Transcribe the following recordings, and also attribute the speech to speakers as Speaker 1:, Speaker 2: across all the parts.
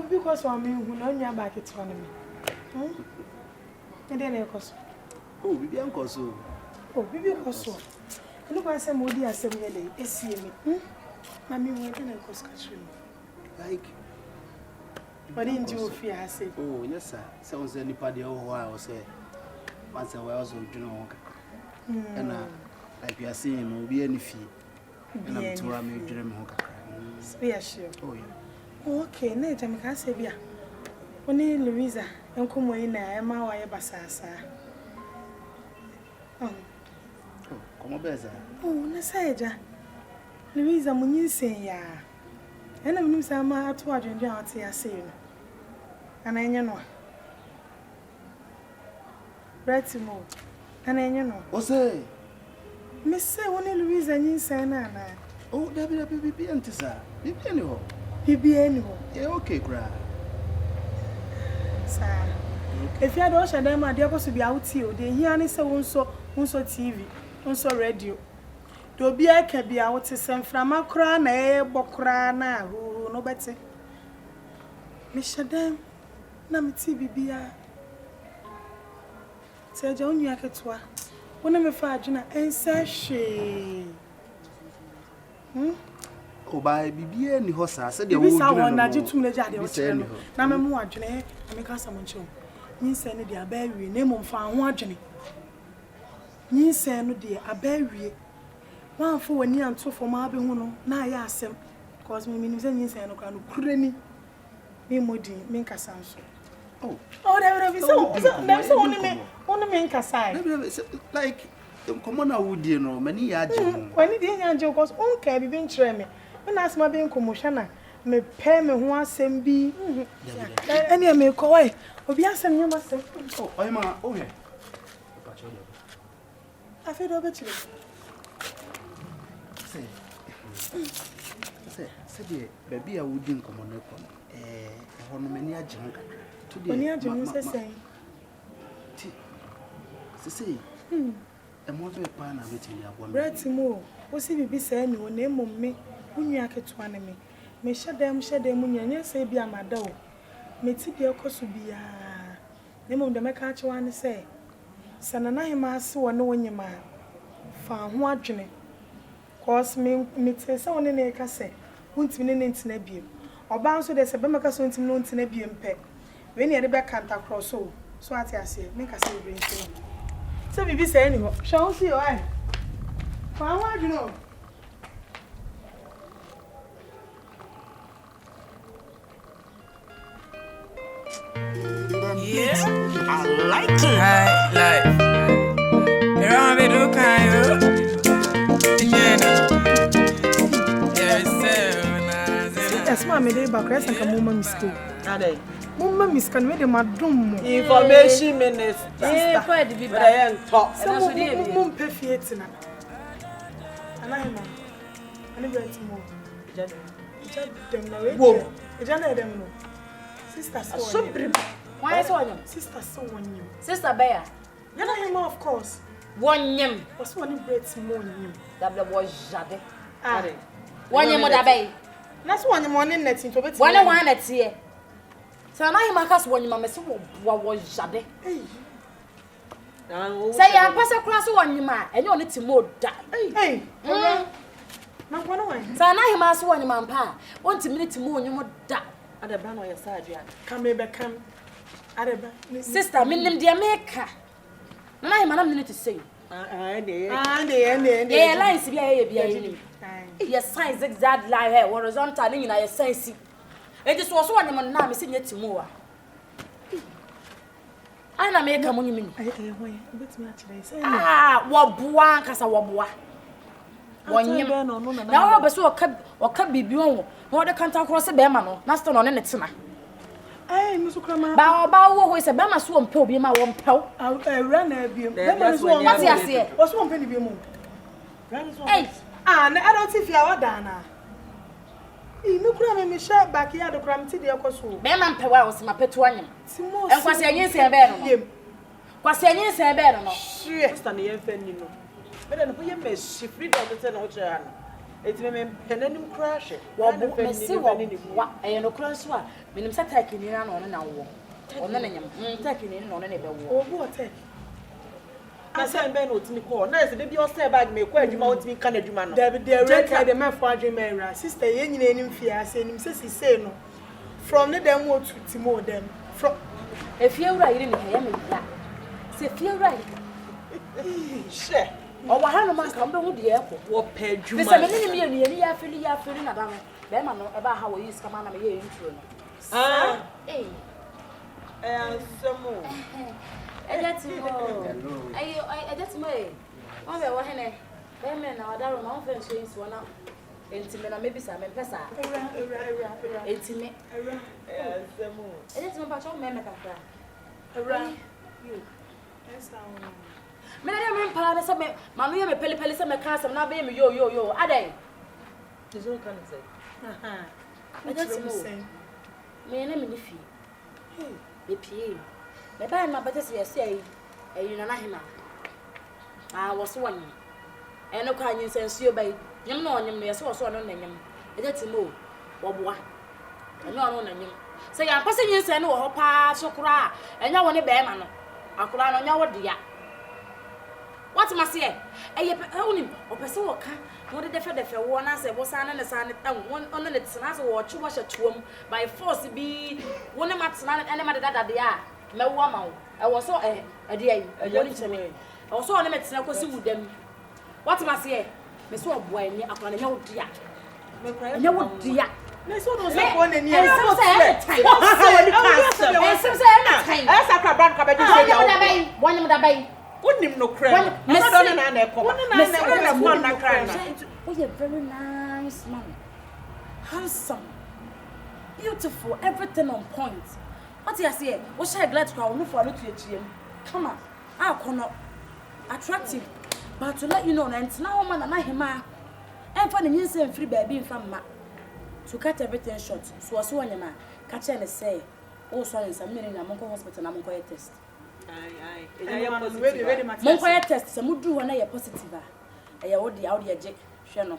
Speaker 1: Because I'm who know you back it for me. And then I cost.
Speaker 2: Oh, we be uncle so.
Speaker 1: Oh, we be also. Look, I say, Modi, I say, me, see me. Mammy, where can I cost catching?
Speaker 2: Like,
Speaker 1: what didn't you fear? I say,
Speaker 2: oh, yes, sir. Sounds anybody over while say, once I was on Juno. And like you are saying, will be any fee. And I'm to have me dream hook.
Speaker 1: Be sure.
Speaker 2: Oh, yeah.
Speaker 1: Okay, no, I'm can't say, yeah. Only Louisa, and come in there, I'm my way basasa. Oh,
Speaker 2: come on, Beza.
Speaker 1: Oh, Nasaja. Louisa, when you say, ya. And I'm new summer to watch and down to your saying. And I know. Right to move. And I know.
Speaker 2: What's it?
Speaker 1: Miss say, only Louisa, and you say, Nana.
Speaker 2: Oh, there be empty, sir. Be anyhow.
Speaker 1: Be anyhow.
Speaker 2: Yeah, okay, cry.
Speaker 1: Sir, if you had also them, I supposed to be out here. They hear any so TV, also radio. To be I can be out to send from a crown, bocrana, who no better. Miss Shadam, Nam TV be a. Say, John, you are catwa. When I'm a fajina, and say she.
Speaker 2: Oh, by BB any horse, I said, you
Speaker 1: want that you to me, Daddy, or Channel. Now, I'm watching it, I make us some show. You send it, dear baby, name on found watching. You send, dear, a baby. One for 1 year and 2 for my being now, I ask him, cause me means any send no kind of cranny. Me moody, make a sound. Oh, there will be there's only make a sign.
Speaker 2: Like, come on, I would, you know, many yards.
Speaker 1: When it didn't joke, was okay, be being tremmy. When I my being commotion, me pay me who are send be. Any I may call away. Obi asem you must say.
Speaker 2: Oh, I'm oh here.
Speaker 1: I feel over to you.
Speaker 2: Say, baby, I wouldn't come on a on many a junk.
Speaker 1: Today, I just say.
Speaker 2: Say, a more pan of it in your one.
Speaker 1: Red more. What's he be saying? Your name on me. When you are to enemy, may shut them, when you say, be a maddo. May tip your cost to be a name of the Macacho one say. Sanana, my so no one your man. Found watching. Cause me say someone in a casse, won't be in Tinebim. Or bounce with a Sabamaca soon to know Tinebim pet. When you had the back can't across so I say, make us say, so we be saying, anyway, shall see your eye. Found you know.
Speaker 3: Yeah, I like it. I like. You're on the look,
Speaker 1: yes, mammy, they back rest and come home in school. Are they? Mumma Miss can make them a drum.
Speaker 4: Information minister. Yeah, quite a bit. But I am top.
Speaker 1: Some mum pay fiatina. And I'm a little more. Whoa, a jana them no. Sister, so
Speaker 4: why is one?
Speaker 1: Sister, so one you.
Speaker 4: Sister Bear.
Speaker 1: You know him, of course.
Speaker 4: One yam.
Speaker 1: Was one breaks more than you.
Speaker 4: That was Jade.
Speaker 1: Ah,
Speaker 4: one yam with a bay.
Speaker 1: That's one morning net into it.
Speaker 4: One that's here. So now you must one mamma so what was Jade. Say, I'm pass across one you man, and you only to more die.
Speaker 1: Hey, so
Speaker 4: now you must one man pa. 1 minute to more, you would die.
Speaker 1: At the ban on your side, come here, come.
Speaker 4: Sister, mean dear maker. Now I'm not minute to say. Yeah, lines be a yes, science exact lie here, horizontal in your sense. It just was one man now, missing it to more. Ana me ka munyi mini.
Speaker 1: Hoye, obetumi a kire say.
Speaker 4: Wo boa nkasa wo boa. Wonyem na wo be so oka bibi won wo de kanta kro se be ma no na sto no ne tena
Speaker 1: Musu krama
Speaker 4: ba wo ho se be ma so mpe obi ma wo mpew
Speaker 1: ewra na abiem be ma so won
Speaker 4: mati ase
Speaker 1: o so mpe ni bi mu
Speaker 4: eh
Speaker 1: na adult fi a wada na me kura me hye backyard kura mti de ekoso
Speaker 4: be ma mpe wa wo se ma petu anyem
Speaker 1: simo
Speaker 4: enkwase anyin se be no kwase anyin se be no
Speaker 5: sister ne yemfa ni no but no ye me shifri da to say no kira no eti me penanim crash
Speaker 4: wo me se wo wa no kura so a menim sa take ni na no na wo ono na nyam take ni no ne be wo
Speaker 1: obu o take
Speaker 5: na say be no otimi call na say be o say bag me kwa adwuma otimi kan adwuma no
Speaker 1: the record the man for adwuma era sister ye nyina enim fie ase enim se say no from ne dem wo to timo dem from
Speaker 4: efie wura yiri ni ya me ya se fie wura
Speaker 5: she
Speaker 4: o wa hanu man ka mbe hu de ekwo
Speaker 5: wo pa adwuma
Speaker 4: se me ni mi ni ya fili na ba no be ma no e ba ha wo yi ska ma na me ye intro no
Speaker 5: semo
Speaker 4: ejatimo o be wo hene be me na odaro na on fe nso yin na entime na mebisa me pesa
Speaker 1: era
Speaker 4: entime
Speaker 5: semo
Speaker 4: ejatimo pa cho me kakra
Speaker 1: era you esa
Speaker 4: me na me mpa na se me ma no ye me pele se me ka asem na be me yo adai
Speaker 5: dizo kan say
Speaker 4: ejatimo me na me ni fi be pie me ba na bete se yesi ayi na hima wo so wani eno kwa nyin sensuo bai nyem na onyem no yesi wo so no na nyem ejatimo wo boa enyo no na nyem se ya kwase nyin sen no wo pa so kura enya wo ne be ma no akura no nya wo dia what must say eye onim opese wo ka no de defe wo na se wo sa na ne sa ne tan won on ne tsena se wo twa hye tuom by force bi wo ne matena ne ma dada de a me wo ma wo e wo so de ayi wo ni cheme e wo so ne metena kosi wudam what must say me so obo ani akura ne nya wo dia me kra nya wo dia
Speaker 1: na so no se ko ne ni
Speaker 4: e so se e time e so se e time
Speaker 5: e sakra brand ka be di se dia
Speaker 4: wonyem da bai
Speaker 5: Unim no credit. Me don't na na ekoma. Me say man na cry na.
Speaker 4: Oh, you're very nice man. Handsome. Beautiful. Everything on point. What you say? What shall I glad to call no for no to come on. Ah, kono. Attractive. But to let you know, and now man na hima. And for the news and free baby from ma. To cut everything short. So I saw ma catch and say, oh, sorry, some minute na monko hospital na monko test. Monko test se mudu ho na ye positive a ye wo dia je hwe no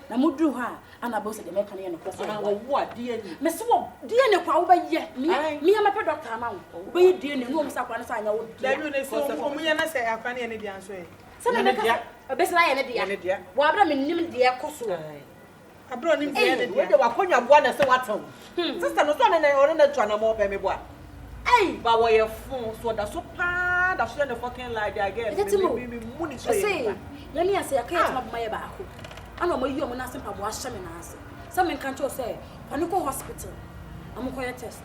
Speaker 4: na mudu ha ana bo se de meka ne no ko
Speaker 5: na wo ade ani
Speaker 4: me se wo de ne kwa wo ba ye mi am pe doctor ma wo ba ye de ne no mo sa kwa ne sa anya wo
Speaker 1: da bi ne so mo ye na se akwa ne dia so e
Speaker 4: se na meka be se na ye ne dia wo abra me nim de koso
Speaker 1: abro nim dia ne dia
Speaker 5: we de wakonwa boa na se wataw sister no so na ore na twa na mo pe me boa hey, but what you phone so that's so bad. That's the fucking lie there again. Me money so.
Speaker 4: Say, let me say I can't have my back. I know my you am na simple bo ahye me na ase. Some men can say, "When go hospital, I'm going to test."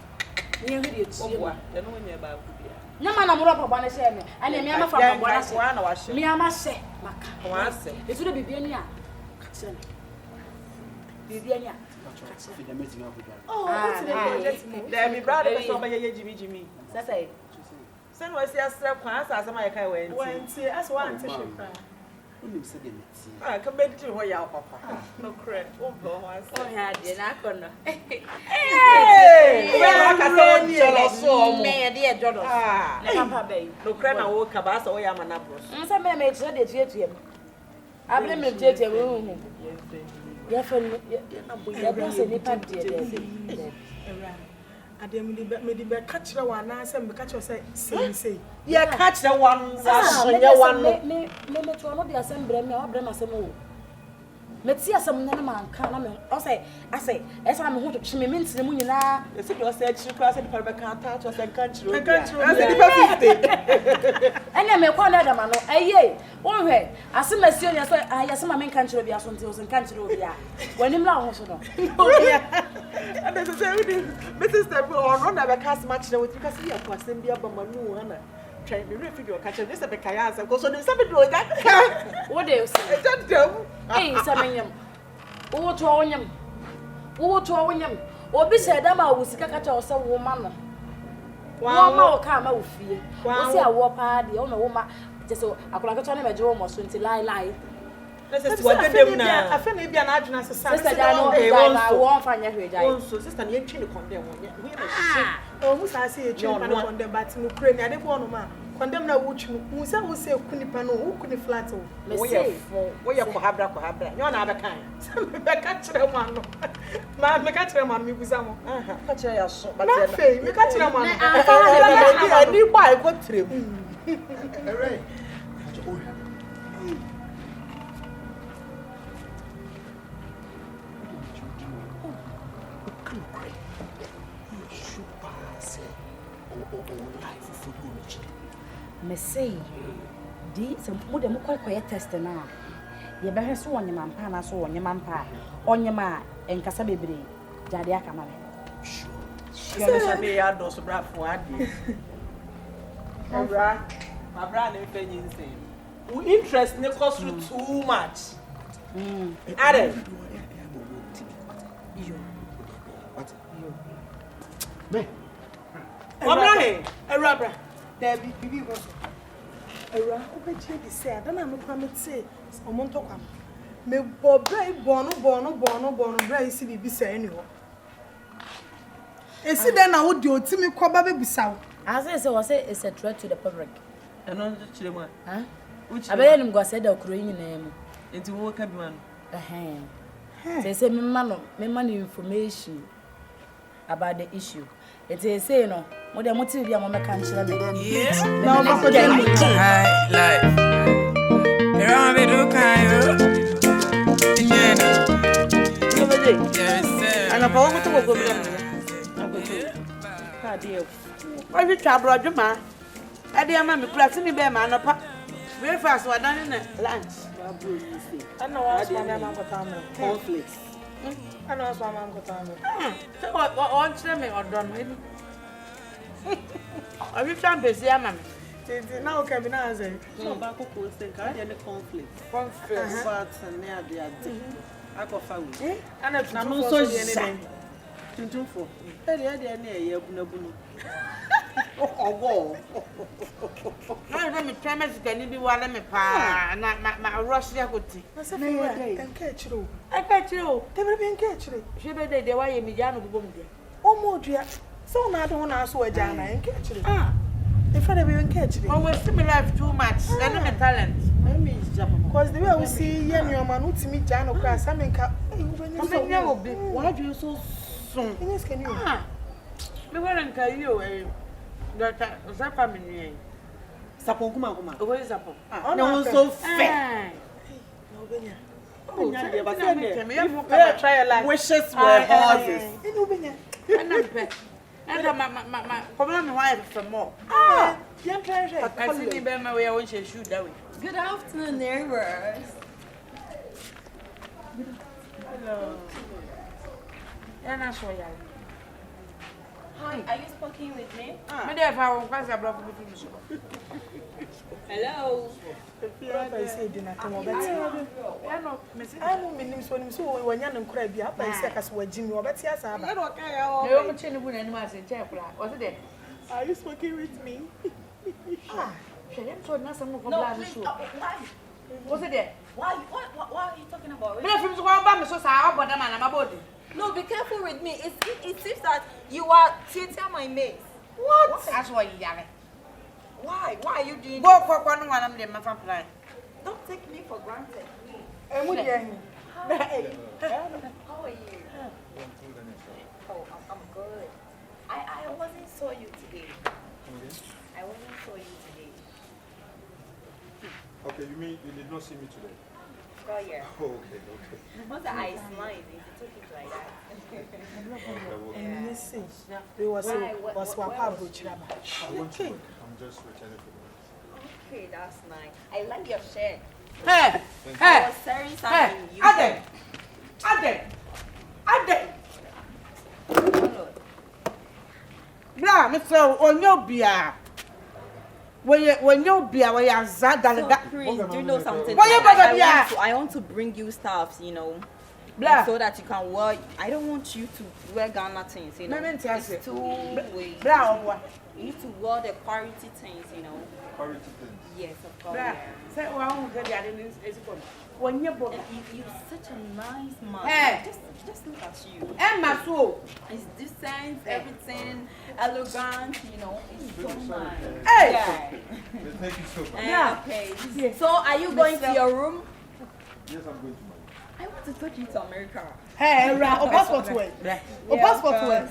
Speaker 4: Me hear you tie.
Speaker 5: Oboa, they no nya ba ku bia.
Speaker 4: Nya ma na mo ropa bo na share me. Ani me am fa bo na share. Me am share maka.
Speaker 5: Wa se.
Speaker 4: Esu de bibia ni a. Ka kire me. Bibia ni a.
Speaker 1: Oh, what's the project?
Speaker 5: There me brother so ba ye Jimmy.
Speaker 4: Say.
Speaker 5: Sen we see asra kwan asa ma ye kai we nti.
Speaker 1: Wenti as one to ship.
Speaker 2: Unim se de meti.
Speaker 5: Ka be di ho ya papa. No cred. O bo ho asa.
Speaker 4: Oh ha de na kono.
Speaker 5: Hey! We like I say on jealous so mo.
Speaker 4: Me de e jodo. Na papa bay.
Speaker 5: No cred na wo ka ba sa wo ya ma na bros.
Speaker 4: Say me tire de tuetue. Abre me tuetue we hu. Ya fa na bo ya do se ni pa de.
Speaker 1: Adem me di be catch the one na say me catch you say
Speaker 5: Ya catch the one was ya one no.
Speaker 4: Me to no de asem me wa bre ma asem o. Me ti asem na ma nka na me o say esa me hu to me ntine mu nyina
Speaker 5: You see you say chi class the parbe kan ta to say kan chiro.
Speaker 1: Kan chiro.
Speaker 5: I say the 50.
Speaker 4: Ene me kwa na da ma no eye won hwe asem asio ya so ayasem ma me nka chiro bia so nti o se nka chiro bia wanim la ho so no.
Speaker 5: And there's a Mrs. Step or run a cast match with you because you are passing the Abamanu, Hannah. Try me refugee catch this a Kayas and go so there's something doing that.
Speaker 4: What do you say? Hey, Samanium. Oh, Tonyam. Oh, Tonyam. Or be said, I'm out with Kaka or some woman. One more come out of fear. One say a war party, oh, no woman. Just so I could have a drum or something lie.
Speaker 5: This is what they do now. I feel maybe an adjutant as a sister. I won't find your sister. You're trying to condemn one. Almost I see a children on them, but in Ukraine, I didn't want to man. Condemn no which who say Kunipano, who couldn't flatter. Where you have you're not a kind. Catch them one. My catch them on me with some. Catch your soul, but I catch them on. I knew why I got through.
Speaker 4: Me say, di some more than quite test now. You better so on your man, pana so on your man pie, on your man, and Casabibre, Jadia Camale.
Speaker 5: Sure, be our dose of brat for Addy. My brand and penny insane. Interest in cost you too much. Addy.
Speaker 1: A rubber. There be was a rubber chain. Said, and I'm a promise say, a montocam. Me bono, Bray, see be saying you. And see, then I would do Timmy Cobaby Bissau.
Speaker 4: As I say, it's a threat to the public.
Speaker 5: And on the children,
Speaker 4: which I bet him go said a Korean name
Speaker 5: into work at one.
Speaker 4: They say, me money information about the issue. It is say no. What the motive your mama can't share me.
Speaker 3: Yeah.
Speaker 1: Now, Papa, then
Speaker 3: High life. Around the look,
Speaker 5: and a power to go. Why you trouble, Juma? I dear mammy, pressing me bear man up. Very fast, we're done in lunch.
Speaker 1: I know what's my name of
Speaker 5: conflicts.
Speaker 1: I know what's my name of
Speaker 5: so what wants them or done with? Are you trying to see a man?
Speaker 1: Now, Kevin, I say,
Speaker 5: so back of course, think I had a conflict. Conflict, but near the other. I go find it. And it's not so anything. 24. Oh, let me try to get you while I'm a pa, and my Russia good tea.
Speaker 1: and catch you.
Speaker 5: I catch you.
Speaker 1: They will be catch you.
Speaker 5: She be the way me Jan of Boom.
Speaker 1: Oh, more dear. So now I don't ask where Jana and catch you. In front of you and catch you.
Speaker 5: Oh, we're still alive too much. And I'm a talent. Because the way we see your man who to meet Jan or Crass, I mean, why do you so soon? Yes, can you? Me weren't tell you, Doctor Zapamini. Sapon Kuma. Where is Sapon? No, so fair. Try a life. Wishes were horses. And my problem wife from more. Young pleasure. I see me by my way. I want you to shoot that way.
Speaker 6: Good afternoon, neighbors.
Speaker 5: Hello.
Speaker 6: Hi, are you speaking with me? Hello.
Speaker 1: I say dinner tomorrow. I know meaning so when you're not crabby up and say as well, Jimmy, but yes, I are you speaking with me?
Speaker 6: Was it there? Why are you talking about it? No, be careful with me. It seems that you are cheating my mates.
Speaker 5: What? That's why you have it.
Speaker 6: Why? Why are you doing
Speaker 5: this?
Speaker 6: Don't take me for granted.
Speaker 1: How are you?
Speaker 6: Oh, I'm good. I wasn't saw you today. I wasn't saw you today.
Speaker 7: Okay, you mean you did not see me today?
Speaker 6: Oh, yeah.
Speaker 7: Oh, okay.
Speaker 6: What's the ice line if you took it like that?
Speaker 1: And listen, we was Wapabro Chaba.
Speaker 7: I'm just returning for the
Speaker 6: Okay, that's nice. I like your shirt.
Speaker 5: Hey!
Speaker 6: I was sharing something.
Speaker 5: Ade! Bra, me say onyo bia. When you be a way as that,
Speaker 6: Please, do you know something? I want to bring you stuff, you know, so that you can wear. I don't want you to wear Ghana things, you know. It's too way. You need to wear the quality things, you know.
Speaker 7: Quality things.
Speaker 6: Yes, of course.
Speaker 5: Say, when you're
Speaker 6: such a nice man.
Speaker 5: Hey.
Speaker 6: Just look at you.
Speaker 5: Emma, so
Speaker 6: it's decent, everything elegant, you know. It's so nice.
Speaker 5: Hey.
Speaker 6: Yeah.
Speaker 7: Thank you so much.
Speaker 6: Okay. So, are you going to your room?
Speaker 7: Yes, I'm going to my room.
Speaker 6: I want to take you to America.
Speaker 5: hey, o passport way. O passport way.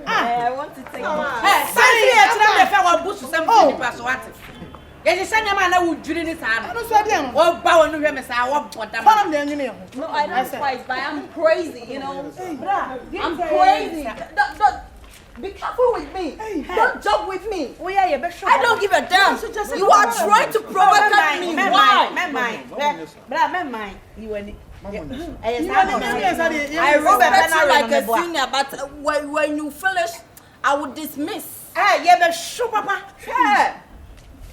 Speaker 6: I want to take you.
Speaker 5: Hey, sorry, I tell them if I want boost some people so what? Yes, send them and I would do this time. No, so them. Oh, bow and you say I want what I'm.
Speaker 6: No, I don't fight, but I'm crazy, you know. I'm crazy. Don't be careful with me. Don't joke with me. I don't give a damn. You are trying to provoke me. Why? I respect you like a senior, but when you finish, I will dismiss.
Speaker 5: Hey, yeah, but show papa.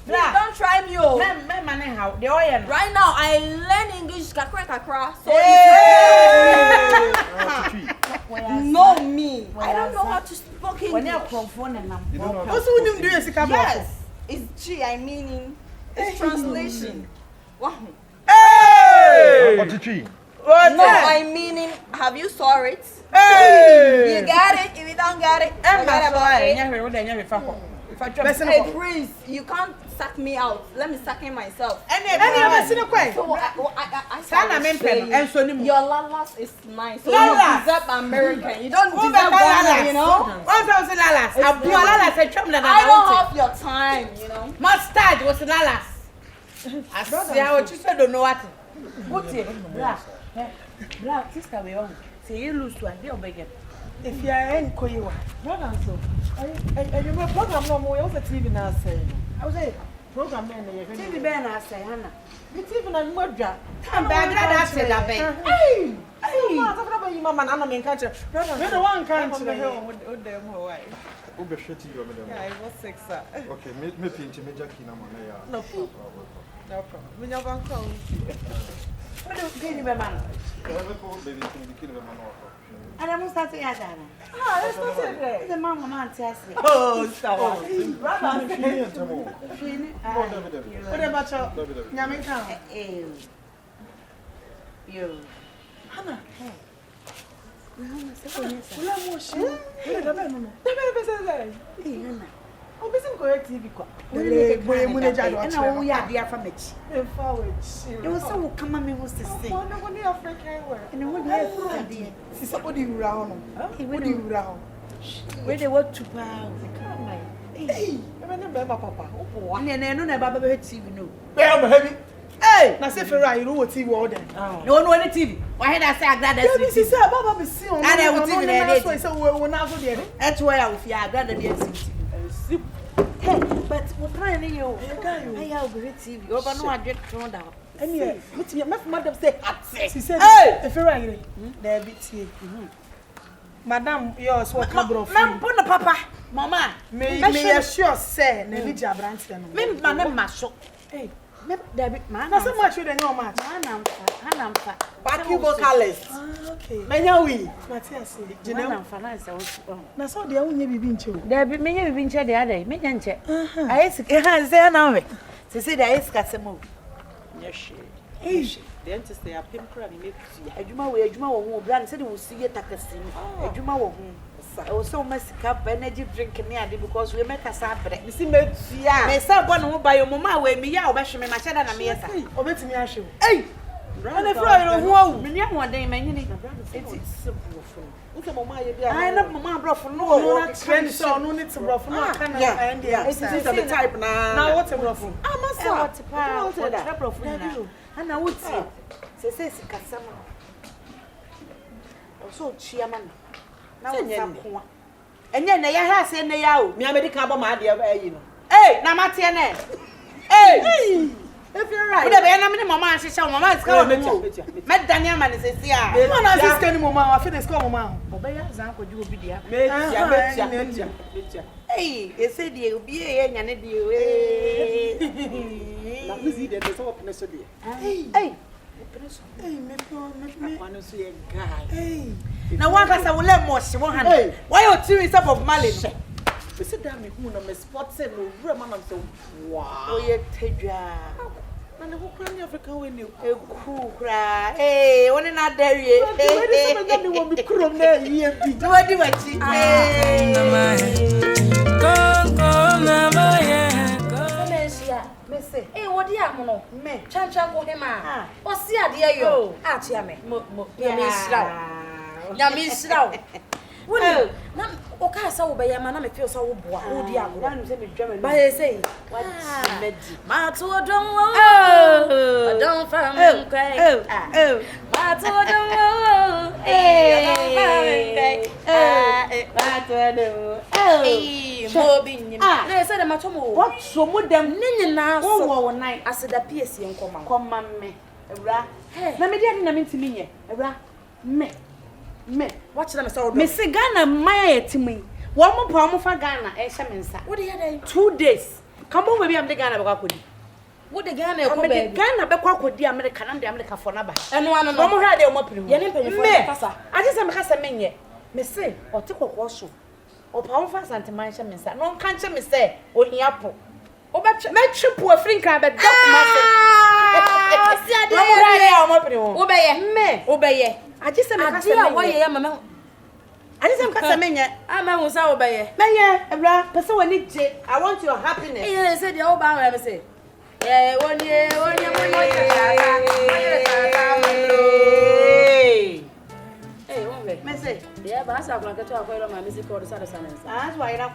Speaker 6: Please don't try me, oh. Right now, I learn English kakra. So know me. I don't know how to speak English. Yes, it's G. I mean, it's translation.
Speaker 7: Hey!
Speaker 6: No, I mean, have you saw it? Hey! You got it? If you don't get it, forget about it. Hey, please, you can't suck me out. Let me suck in myself. So I your lalas is nice. So you deserve American. You don't deserve Ghana, you know? I don't have your time, you know?
Speaker 5: Mustard was lalas. I see what you said, don't know what. What's it? Black, sister, we on. Say you lose to a deal beggar. If you are in Koyua, brother, so I remember program no more. Also, TV now saying, I was a program man. TV banner say, Hannah. It's even a murder. I'm bad. I said that. Hey, I'm about you, Mamma, I'm in country. Brother, we're the one country. With them, Hawaii.
Speaker 7: Ube shitty, you
Speaker 5: yeah, I was 6.
Speaker 7: Okay, me pinch me Jackie na money.
Speaker 5: No problem. No problem. We never come. What do you mean, man? And I'm starting at that. Ah, that's not it. The mama man tells me. Oh, stop. What about your Yamika? You. Hannah. Oh, busy correct TV. And now we are dear from it. It was so come on, me was to say. And what idea? See somebody round. What do you round? Where they want to bow. Hey, I remember Papa. Oh, and I don't know about TV. No, hey, now say Ferrari, you know what TV order. You don't know any TV. Why had I say I glad that's this is Baba be see on. And I will TV there. So we now go there. That's why I will fear I glad that there. Hey, but what kind of you? I have great TV. You don't know I get thrown down. Anyway, my mother say, she said, hey, Ferrari, there be tea. Madam, yours what cover of Mam Papa, Mama, may assure say, Nelija Branson. Maybe my name Masho. Hey, David, man, not so much with no match. Hannah, back you vocalist. Okay, Mayawi, Matthias, General Finance. Now, so the only be been to. There be many been the other day, me and check. I ask, there now. To say there is Cassamo. Yes, hey, the dentist, they are pimp cramming. A Juma way, a Juma won't brand said he will see a taxi. A Juma won't. I was so much cup energy drinking near because we make a sabbath. You see, yeah, may someone who buy your mamma way me out, bash me, my child, and me. Or bet me, I show. Hey, run a fry of one day, man, you need a brand. It's simple. I love Mamma brought for no trend, so no need to brought for no kind of idea. It's the type now. What's a ruffle? I must have a and I would say, says Cassama. Also, Chiaman. Now, and then they have said they out. Me, I'm a carbon, my dear. Hey, Namatiane. Hey, if you're right, the enemy, Mamma, she shall Mamma is coming. Met Daniel man says, yeah, I'm not Mamma. I feel it's called Mamma. Obey us, Uncle, you will be there. Hey, you said you be a young and you.
Speaker 2: Na busy de so open so de.
Speaker 5: Hey. Hey, me one so a guy. Hey. Now one cause I will let more she 100. Why you two is up of Mali? We sit down me who no me spots and no man am so wow. Oh yeah, Tedra. And who can Africa when you cool cry? Hey, one in that there. Hey, somebody want me crom there. Yeah, do what you want. Hey,
Speaker 4: hey, what do you have? Me, Chancha for him. What's the idea? You, Atiame, Yamisra. Well, okay, so by your man, I feel so bored. Oh, dear, but I say, what's Mato don't find cry. Mato I said, I'm what so would them Ninian now? Oh, night. I said, a piece in common. Come, me. Let me get to me. Me. Watch them so. Miss Ghana, my to me. One more palm for Ghana, Eshaminsa. What do you have 2 days? Come on, maybe I'm the Ghana Bakudi. What the Ghana Bakudi, the American and the America for Naba. And one of them had their mopping. I just am Cassamania. Miss say, or take a washu. Or pound fast and to my shaminsa. No can't me say, or the apple. Oh, but make you poor free crab at Obey. I just am a Mamma. I just am Cassamania. I'm a was our bayer. Maya, a bra, person when it I want your happiness. Yes, said the old bound ever say. Yeah, 1 year, 1 year, 1 year. Hey, one way. Message. Yeah, but I going to get to a my music or the Saturday. That's why I don't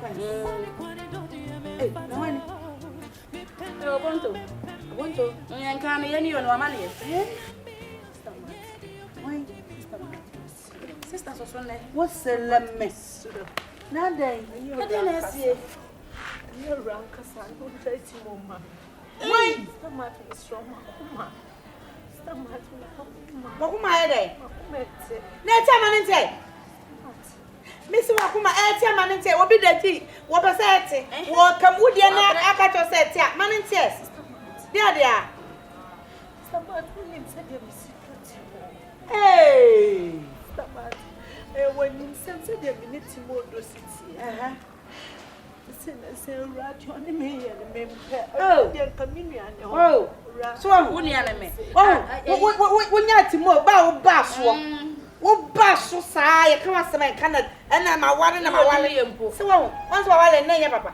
Speaker 4: Hey, no money. I want to. I can't any on my money. Sister, what's the mess? Nade, you didn't see. You're wrong, because I don't try to move. Why? Stomach is strong. Stomach, what am I? Next time I say, Miss Wakuma, man, and say, what be the tea? What was that? What come with your name? I got to say, man, and yes. There. Stomach, hey. When you sense a minute more city, say, rat on the me and the dear communion. Oh, so when you are me. Oh, when you are to more bow bass, what bass so sigh, come as a man cannot, and I'm a one and I'm a one. So once while and name papa.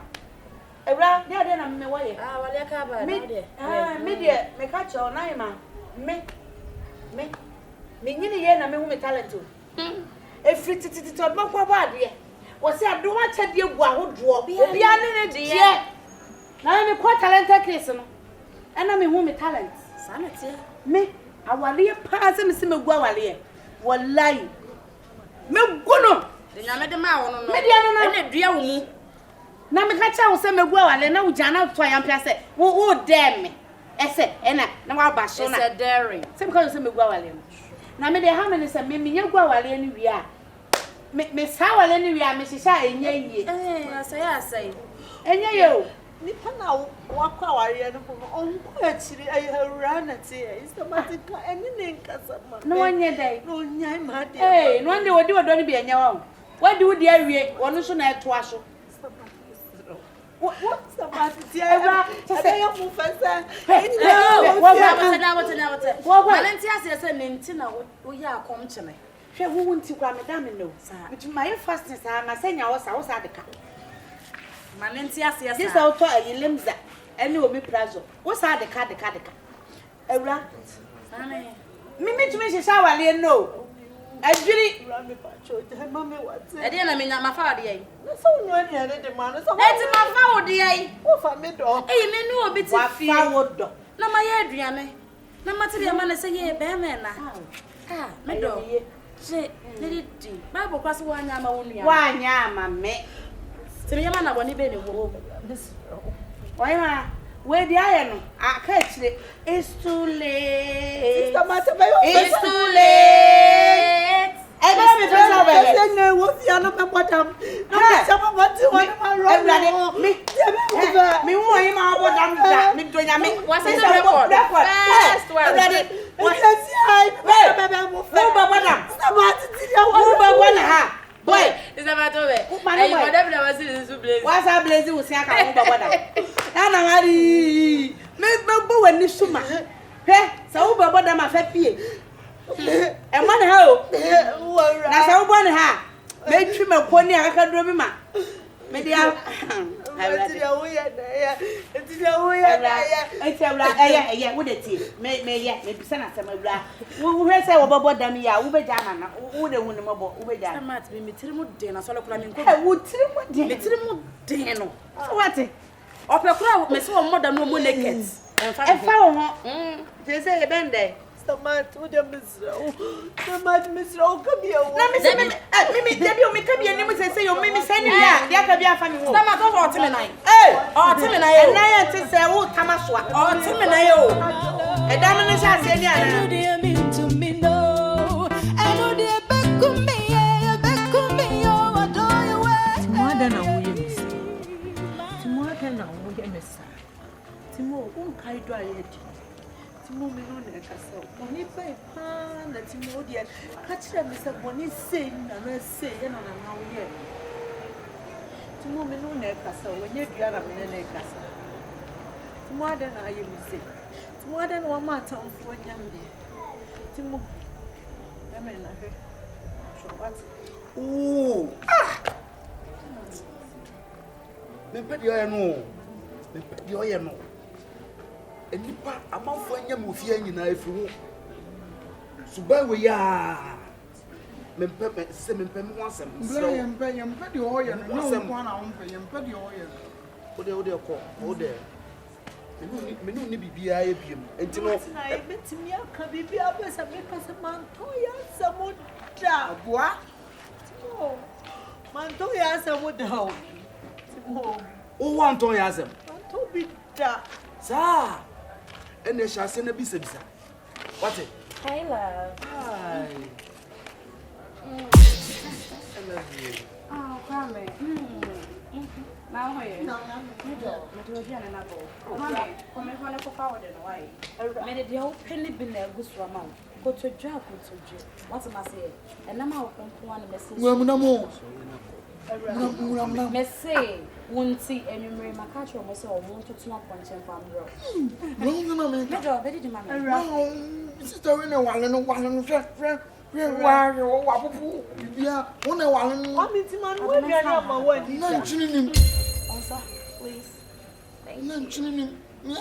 Speaker 4: Around there, then I'm away. Ah, well, I can't. Media, make catch your name, me. Me yen na me hu me talent o. Efri titi to ma kwa ba de. Wo se ado wa cha de gu ahodo. Obi ane ne de. Na me kwa talent case no. Ena me hu me talent. Sa na tie. Me awale pa se me se me gu awale. Wallahi. Me gu no. De nya me de ma wo no no. Me de ano na ne dua wo mu. Na me ka cha wo se me gu awale na wo jana to ya mpia se wo dem me. Ese ena na wa ba so na. Ese daring. Se me ka se me gu awale no. Na me de ha me say me nya gwa wale ni wi a me sa wale ni wi a me shisha enye yi asai enye yo ni pa na wa kwa wale no on ko achiri ayi harura na ti is the matika eni ne nkasa ma no onye dai no nya ma de eh no ande wodi wodo ni bi enye wa wodi wodi awie wono so na eto aso what's the matter? Tiara, say you move fast. What? Valentia says a nintina. We are come to me. She won't see Madame no, sir. Which my fastness, I say, I was outside the car. Valentia says, this auto a limbs and you will be pleasure. What's out the car? A rat. Mimi to me, she shall no. I really run me back. Mammy, what? I didn't mean my father. So, no, I didn't demand. It's my father. Oh, for me, dog. Hey, me know a bit of fear. No, my Adriana. No matter the man say, bear man. Ah, my dog. Say, let it do. Bible cross 1 yama only. 1 yama, me. To me, man, I want to be the woman. Why, where the iron? I catch it. It's too late. It's too late. I Hey, love.
Speaker 2: Hi. I love you.
Speaker 4: Oh, Kwame. Now, here. No, come on, forward and away. Made it the whole penny been there, goose for a month. Go to a job, go to a job. What am I saying? And I'm out on one message.
Speaker 2: Well, no more.
Speaker 4: Message won't see any my catcher was all want to not punch and farm road. No, very demanding.
Speaker 2: Sister, in a while, and one friend. Yeah, one hour. Please. Thank you.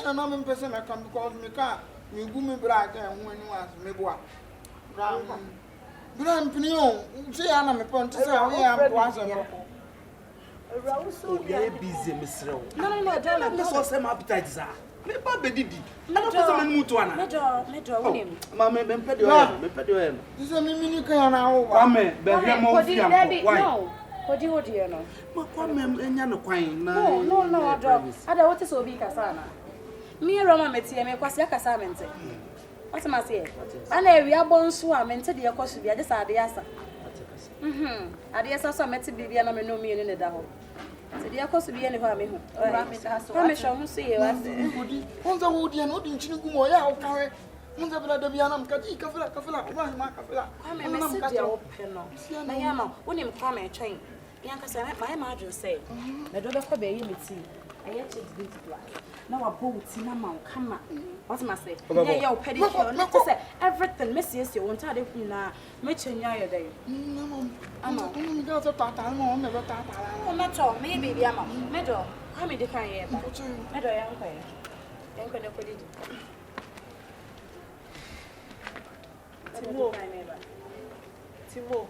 Speaker 2: I'm not in person. I come because me car. Me go me brag and when you ask me what. Bram Pinion, say I'm a point to say I am once a so busy, Miss Rowe. No, don't let us some appetite, sir. Maybe Bedidi. I'm not mood to Anna. Major, Mamma, me pedio. This is a mini can now. Mamma, but more no. What do you know? Mamma, and Yana Quine. No, dog. I don't want to so big as Anna. Me and Roma met me, Quasiaka Samante. What am I saying? I know we are born swam and tell you, of course, to be a disadiasa. Adiasa met to be an no me in the dahol. So the cost to be any family. I shall see you. Once I would not in Chinagumoya, carry. Once I will be an Amkati, Kafla, I am when him come and chain. Yanka, my margin say, the daughter of baby, I yet to be black. Now a boat in a mount, come on. What must I say? Yeah, your pedicure, not to say everything, Mrs. You won't tell if you now, much in your day. No, I'm not going to go to Tata, never Tata. Not all, maybe the amount. Meadow, how many can you? Meadow, young Uncle, put it. Timo,